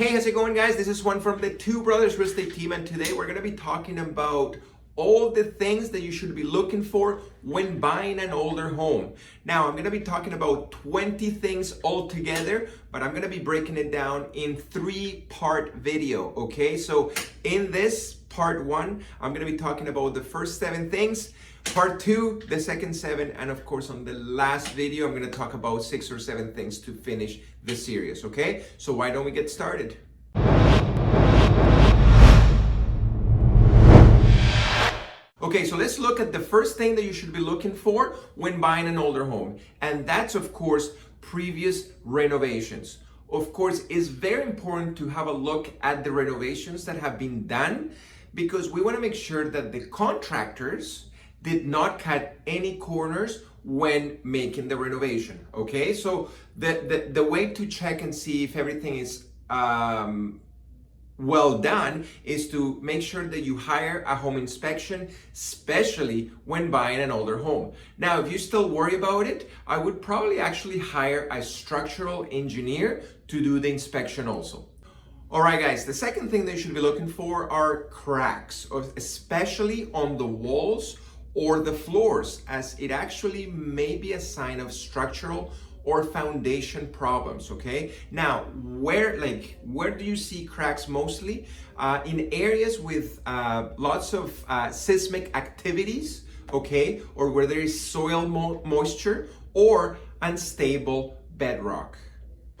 Hey, how's it going, guys? This is Juan from the Two Brothers Real Estate Team, and today we're going to be talking about all the things that you should be looking for when buying an older home. Now, I'm going to be talking about 20 things altogether, but I'm going to be breaking it down in 3-part video, okay? So in this part 1, I'm going to be talking about the first 7 things, part 2, the second 7, and of course on the last video, I'm going to talk about 6 or 7 things to finish the series, okay? So why don't we get started? Okay, so let's look at the first thing that you should be looking for when buying an older home. And that's, of course, previous renovations. Of course, it's very important to have a look at the renovations that have been done because we want to make sure that the contractors did not cut any corners when making the renovation, okay? So the way to check and see if everything is well done is to make sure that you hire a home inspection, especially when buying an older home. Now, if you still worry about it, I would probably actually hire a structural engineer to do the inspection also. All right, guys, the second thing that you should be looking for are cracks, especially on the walls or the floors, as it actually may be a sign of structural or foundation problems, okay? Now, where do you see cracks mostly? In areas with lots of seismic activities, okay? Or where there is soil moisture or unstable bedrock.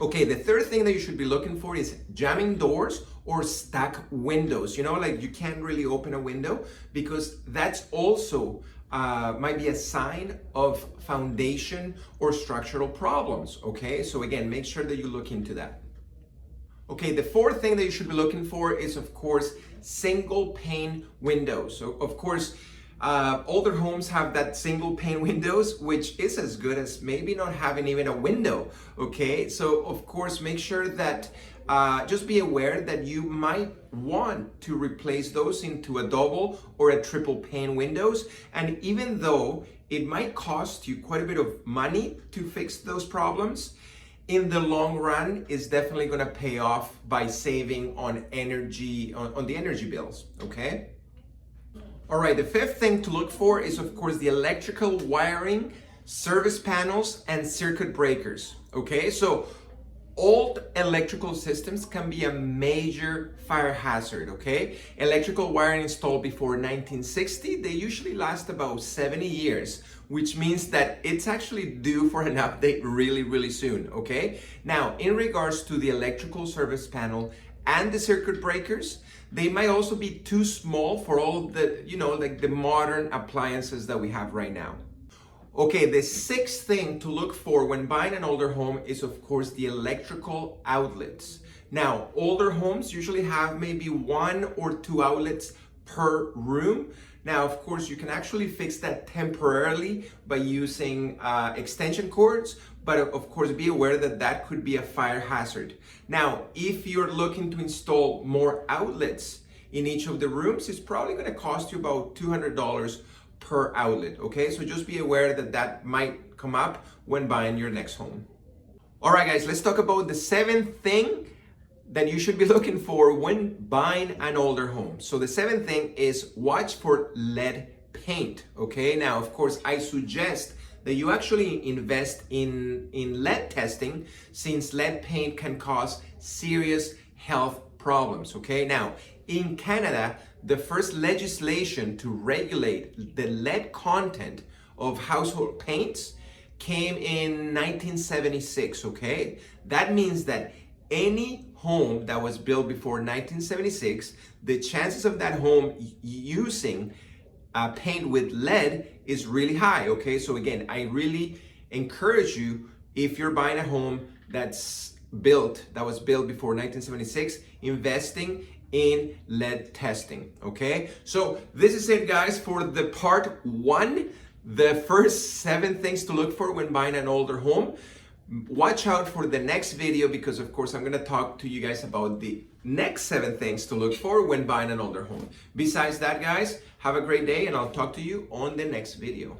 Okay, the third thing that you should be looking for is jamming doors or stuck windows. You know, like you can't really open a window because that's also might be a sign of foundation or structural problems, okay? So again, make sure that you look into that. Okay, the fourth thing that you should be looking for is, of course, single pane windows. So, of course, older homes have that single pane windows, which is as good as maybe not having even a window, okay? So, of course, make sure that just be aware that you might want to replace those into a double or a triple pane windows. And even though it might cost you quite a bit of money to fix those problems, in the long run, it's definitely gonna pay off by saving on energy, on the energy bills, okay? All right, the fifth thing to look for is, of course, the electrical wiring, service panels, and circuit breakers, okay? So old electrical systems can be a major fire hazard, okay? Electrical wiring installed before 1960, they usually last about 70 years, which means that it's actually due for an update really, really soon, okay? Now, in regards to the electrical service panel and the circuit breakers, they might also be too small for all of the, like the modern appliances that we have right now. Okay, the sixth thing to look for when buying an older home is, of course, the electrical outlets. Now, older homes usually have maybe 1 or 2 outlets per room. Now, of course, you can actually fix that temporarily by using extension cords, but of course, be aware that that could be a fire hazard. Now, if you're looking to install more outlets in each of the rooms, it's probably going to cost you about $200 per outlet, okay? So just be aware that that might come up when buying your next home. All right, guys, let's talk about the 7th thing that you should be looking for when buying an older home. So the 7th thing is watch for lead paint, okay? Now, of course, I suggest that you actually invest in lead testing since lead paint can cause serious health problems, okay? Now, in Canada, the first legislation to regulate the lead content of household paints came in 1976, okay? That means that any home that was built before 1976, the chances of that home using paint with lead is really high, okay? So again, I really encourage you, if you're buying a home that was built before 1976, investing in lead testing, okay? So this is it, guys, for the part 1, the first 7 things to look for when buying an older home. Watch out for the next video because, of course, I'm gonna talk to you guys about the next 7 things to look for when buying an older home. Besides that, guys, have a great day and I'll talk to you on the next video.